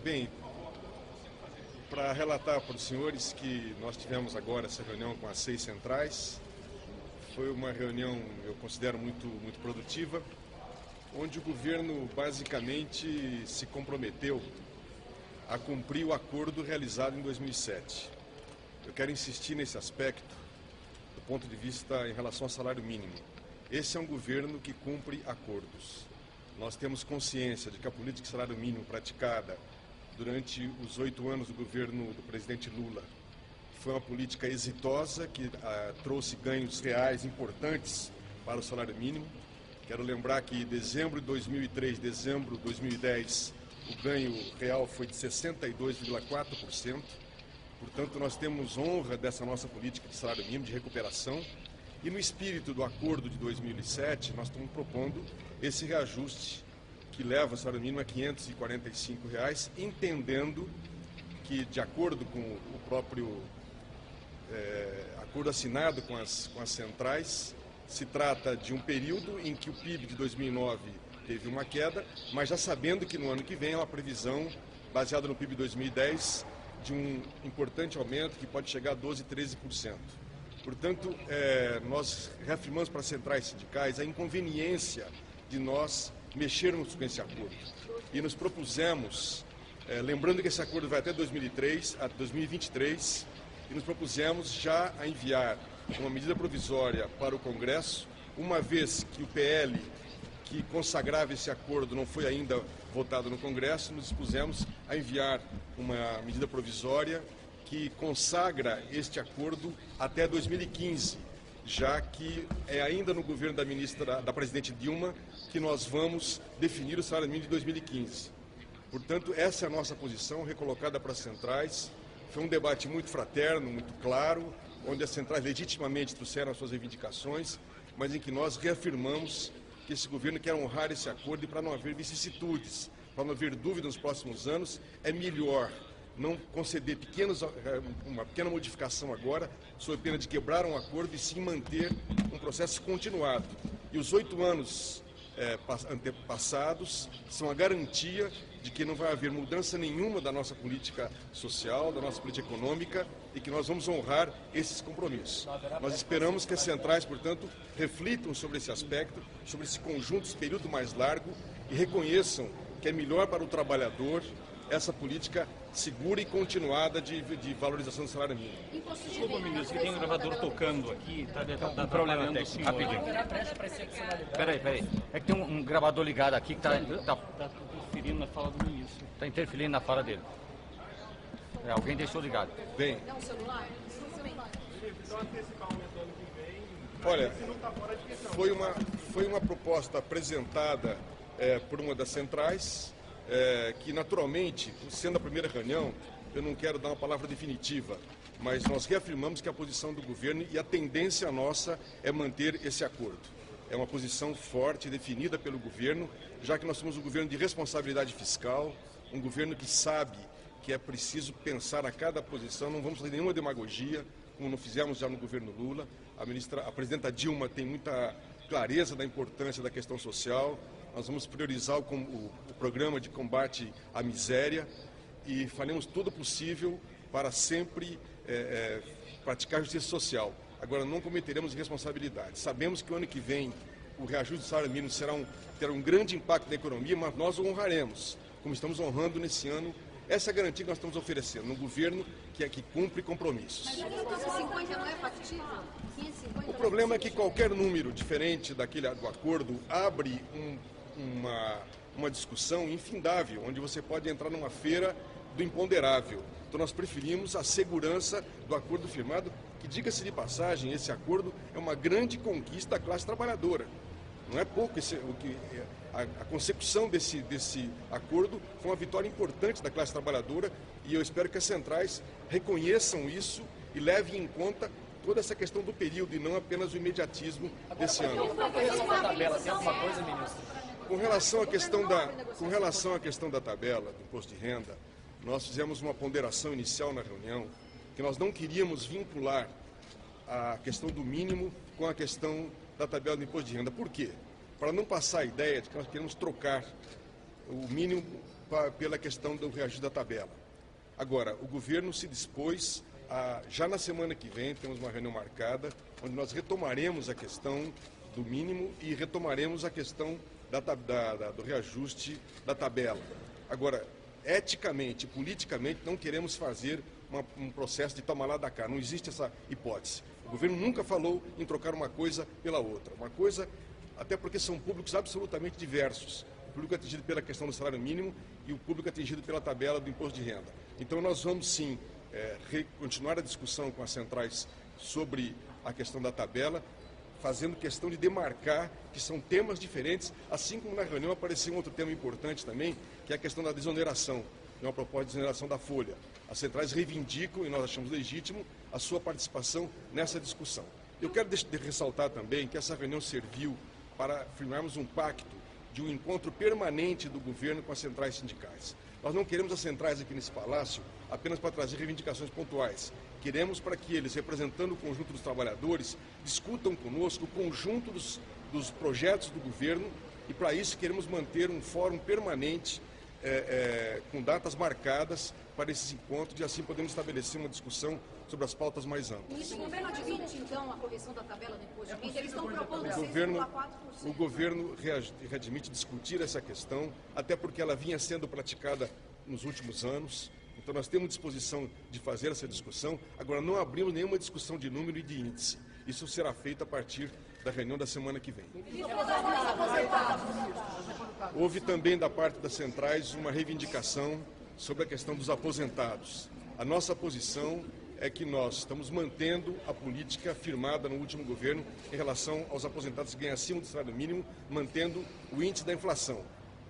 Bem, para relatar para os senhores que nós tivemos agora essa reunião com as 6 centrais, foi uma reunião, eu considero, muito produtiva, onde o governo basicamente se comprometeu a cumprir o acordo realizado em 2007. Eu quero insistir nesse aspecto do ponto de vista em relação ao salário mínimo. Esse é um governo que cumpre acordos. Nós temos consciência de que a política de salário mínimo praticada durante os 8 anos do governo do presidente Lula foi uma política exitosa que trouxe ganhos reais importantes para o salário mínimo. Quero lembrar que em dezembro de 2003, dezembro de 2010, o ganho real foi de 62,4%. Portanto, nós temos honra dessa nossa política de salário mínimo, de recuperação. E no espírito do acordo de 2007, nós estamos propondo esse reajuste que leva o salário mínimo a R$ 545, entendendo que, de acordo com o próprio acordo assinado com as centrais, se trata de um período em que o PIB de 2009 teve uma queda, mas já sabendo que no ano que vem há uma previsão, baseada no PIB de 2010, de um importante aumento que pode chegar a 12%, 13%. Portanto, nós reafirmamos para as centrais sindicais a inconveniência de nós mexermos com esse acordo. E nos propusemos, lembrando que esse acordo vai até 2023, e nos propusemos já a enviar uma medida provisória para o Congresso, uma vez que o PL que consagrava esse acordo não foi ainda votado no Congresso, nos dispusemos a enviar uma medida provisória que consagra este acordo até 2015, já que é ainda no governo da presidente Dilma que nós vamos definir o salário mínimo de 2015. Portanto, essa é a nossa posição, recolocada para as centrais. Foi um debate muito fraterno, muito claro, onde as centrais legitimamente trouxeram as suas reivindicações, mas em que nós reafirmamos que esse governo quer honrar esse acordo e para não haver vicissitudes, para não haver dúvida nos próximos anos, é melhor não conceder uma pequena modificação agora, sob pena de quebrar um acordo e sim manter um processo continuado. E os 8 anos antepassados são a garantia de que não vai haver mudança nenhuma da nossa política social, da nossa política econômica e que nós vamos honrar esses compromissos. Nós esperamos que as centrais, portanto, reflitam sobre esse aspecto, sobre esse conjunto, esse período mais largo e reconheçam que é melhor para o trabalhador essa política segura e continuada de valorização do salário mínimo. Desculpa, ministro, que tem um gravador tocando aqui, está problema técnico, rapidinho. Peraí. É que tem um gravador ligado aqui que está interferindo na fala do ministro. Está interferindo na fala dele. Alguém deixou ligado. Bem. Não, celular? Olha, foi uma proposta apresentada por uma das centrais, que naturalmente, sendo a primeira reunião, eu não quero dar uma palavra definitiva, mas nós reafirmamos que a posição do governo e a tendência nossa é manter esse acordo. É uma posição forte, definida pelo governo, já que nós somos um governo de responsabilidade fiscal, um governo que sabe que é preciso pensar a cada posição, não vamos fazer nenhuma demagogia, como não fizemos já no governo Lula. A presidenta Dilma tem muita clareza da importância da questão social. Nós vamos priorizar o programa de combate à miséria e faremos tudo possível para sempre praticar justiça social. Agora, não cometeremos irresponsabilidade. Sabemos que o ano que vem o reajuste do salário mínimo terá um grande impacto na economia, mas nós o honraremos, como estamos honrando nesse ano. Essa é a garantia que nós estamos oferecendo, um governo que cumpre compromissos. Mas 550 não é factível? 550? O problema é que qualquer número diferente do acordo abre uma discussão infindável, onde você pode entrar numa feira do imponderável. Então nós preferimos a segurança do acordo firmado, que, diga-se de passagem, esse acordo é uma grande conquista da classe trabalhadora. Não é pouco a consecução desse acordo foi uma vitória importante da classe trabalhadora e eu espero que as centrais reconheçam isso e levem em conta toda essa questão do período e não apenas o imediatismo desse ano. Com relação à questão da tabela do imposto de renda, nós fizemos uma ponderação inicial na reunião que nós não queríamos vincular a questão do mínimo com a questão da tabela do imposto de renda. Por quê? Para não passar a ideia de que nós queremos trocar o mínimo pela questão do reajuste da tabela. Agora, o governo se dispôs a, já na semana que vem, temos uma reunião marcada, onde nós retomaremos a questão do mínimo e retomaremos a questão do reajuste da tabela. Agora, eticamente, politicamente, não queremos fazer um processo de toma lá da cá. Não existe essa hipótese. O governo nunca falou em trocar uma coisa pela outra. Uma coisa, até porque são públicos absolutamente diversos. O público atingido pela questão do salário mínimo e o público atingido pela tabela do imposto de renda. Então, nós vamos, sim, continuar a discussão com as centrais sobre a questão da tabela, fazendo questão de demarcar que são temas diferentes, assim como na reunião apareceu um outro tema importante também, que é a questão da desoneração, de uma proposta de desoneração da folha. As centrais reivindicam, e nós achamos legítimo, a sua participação nessa discussão. Eu quero ressaltar também que essa reunião serviu para firmarmos um pacto de um encontro permanente do governo com as centrais sindicais. Nós não queremos as centrais aqui nesse palácio apenas para trazer reivindicações pontuais. Queremos para que eles, representando o conjunto dos trabalhadores, discutam conosco o conjunto dos projetos do governo e, para isso, queremos manter um fórum permanente com datas marcadas para esses encontros e assim podemos estabelecer uma discussão sobre as pautas mais amplas. O governo admite, então, a correção da tabela do imposto de renda? Eles estão propondo O governo readmite discutir essa questão, até porque ela vinha sendo praticada nos últimos anos. Então, nós temos disposição de fazer essa discussão. Agora, não abrimos nenhuma discussão de número e de índice. Isso será feito a partir da reunião da semana que vem. Houve também, da parte das centrais, uma reivindicação sobre a questão dos aposentados. A nossa posição é que nós estamos mantendo a política firmada no último governo em relação aos aposentados que ganham acima do salário mínimo, mantendo o índice da inflação.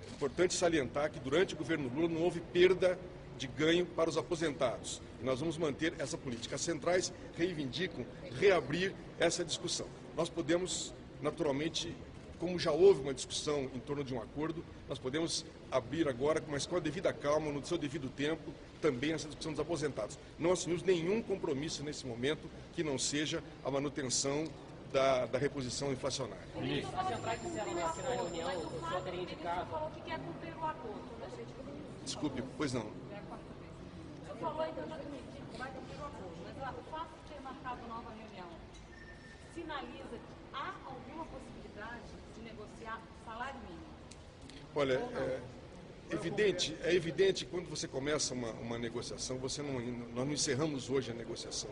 É importante salientar que durante o governo Lula não houve perda de ganho para os aposentados. E nós vamos manter essa política. As centrais reivindicam reabrir essa discussão. Nós podemos, naturalmente, como já houve uma discussão em torno de um acordo, nós podemos abrir agora, mas com a devida calma, no seu devido tempo, também essa discussão dos aposentados. Não assumimos nenhum compromisso nesse momento que não seja a manutenção da reposição inflacionária. As centrais disseram aqui na reunião, o senhor teria indicado. Falou que quer cumprir o acordo. Desculpe, pois não. O senhor falou então que vai cumprir o acordo, mas o fato de ter marcado nova reunião sinaliza que há alguma possibilidade de negociar salário mínimo? Olha, é evidente que quando você começa uma negociação, nós não encerramos hoje a negociação.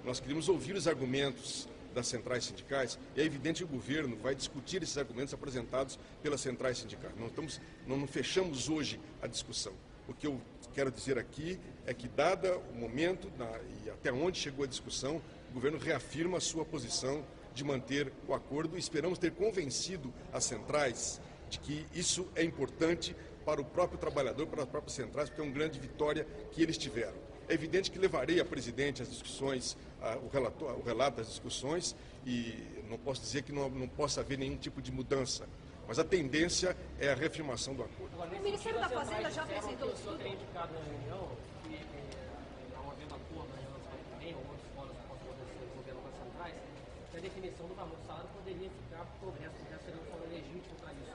Nós queríamos ouvir os argumentos das centrais sindicais e é evidente que o governo vai discutir esses argumentos apresentados pelas centrais sindicais. Não fechamos hoje a discussão. O que eu quero dizer aqui é que, dada o momento e até onde chegou a discussão, o governo reafirma a sua posição de manter o acordo e esperamos ter convencido as centrais de que isso é importante para o próprio trabalhador, para as próprias centrais, porque é uma grande vitória que eles tiveram. É evidente que levarei a presidente as discussões, o relato das discussões, e não posso dizer que não possa haver nenhum tipo de mudança, mas a tendência é a reafirmação do acordo. O Ministério da Fazenda já apresentou o estudo? O senhor teria indicado na reunião que, não havendo acordo na reunião que vem, ou outros fóruns que possam acontecer no governo com as centrais, que a definição do valor do salário poderia ficar para o Congresso, seria um fórum legítimo para isso.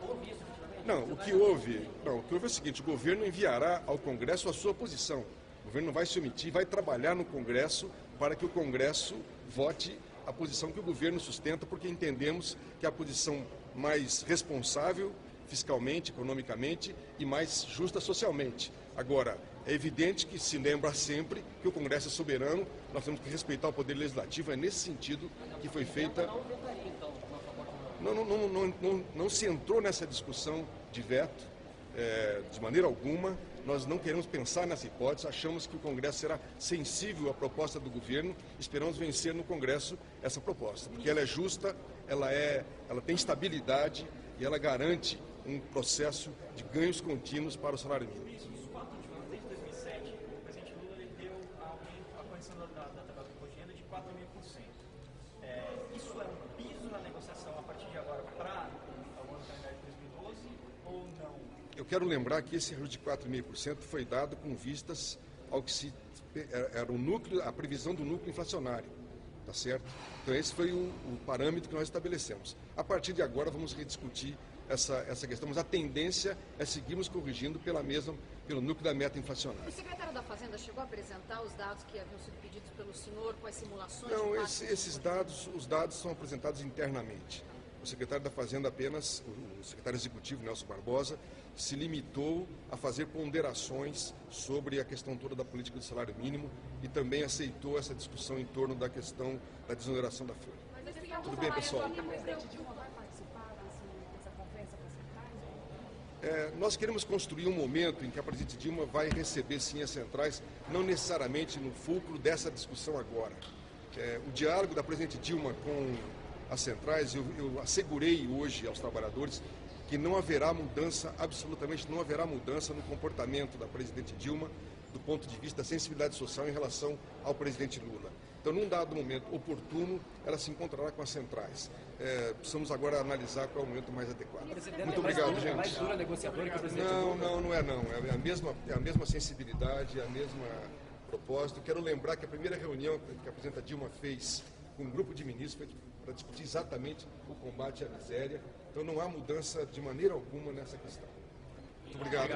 Houve isso, efetivamente? Não, o que houve é o seguinte: o governo enviará ao Congresso a sua posição. O governo vai se omitir, vai trabalhar no Congresso para que o Congresso vote a posição que o governo sustenta, porque entendemos que é a posição mais responsável fiscalmente, economicamente e mais justa socialmente. Agora, é evidente que se lembra sempre que o Congresso é soberano, nós temos que respeitar o Poder Legislativo, é nesse sentido que foi feita... Não se entrou nessa discussão de veto, de maneira alguma. Nós não queremos pensar nessa hipótese, achamos que o Congresso será sensível à proposta do governo, esperamos vencer no Congresso essa proposta, porque ela é justa, ela tem estabilidade e ela garante um processo de ganhos contínuos para o salário mínimo. Nos 4 anos, desde 2007, o presidente Lula deu a correção da tabela do imposto de renda de 4,5%. Isso é um piso na negociação a partir de agora para o ano calendário de 2012 ou não? Eu quero lembrar que esse reajuste de 4,5% foi dado com vistas ao que era o núcleo, a previsão do núcleo inflacionário, tá certo? Então esse foi o parâmetro que nós estabelecemos. A partir de agora vamos rediscutir essa questão, mas a tendência é seguirmos corrigindo pelo núcleo da meta inflacionária. O secretário da Fazenda chegou a apresentar os dados que haviam sido pedidos pelo senhor com as simulações? Não, esses dados, os dados são apresentados internamente. O secretário da Fazenda apenas, o secretário executivo Nelson Barbosa, se limitou a fazer ponderações sobre a questão toda da política do salário mínimo e também aceitou essa discussão em torno da questão da desoneração da folha. Tudo bem, pessoal? O presidente Dilma vai participar dessa conferência com as centrais? Nós queremos construir um momento em que a presidente Dilma vai receber sim as centrais, não necessariamente no fulcro dessa discussão agora. O diálogo da presidente Dilma com as centrais, eu assegurei hoje aos trabalhadores que não haverá mudança, absolutamente não haverá mudança no comportamento da presidente Dilma do ponto de vista da sensibilidade social em relação ao presidente Lula. Então, num dado momento oportuno, ela se encontrará com as centrais. Precisamos agora analisar qual é o momento mais adequado. Muito obrigado, gente. Mais dura negociadora que o presidente Não é não. É a mesma sensibilidade, é a mesma propósito. Quero lembrar que a primeira reunião que a presidenta Dilma fez com um grupo de ministros foi para discutir exatamente o combate à miséria. Então, não há mudança de maneira alguma nessa questão. Muito obrigado.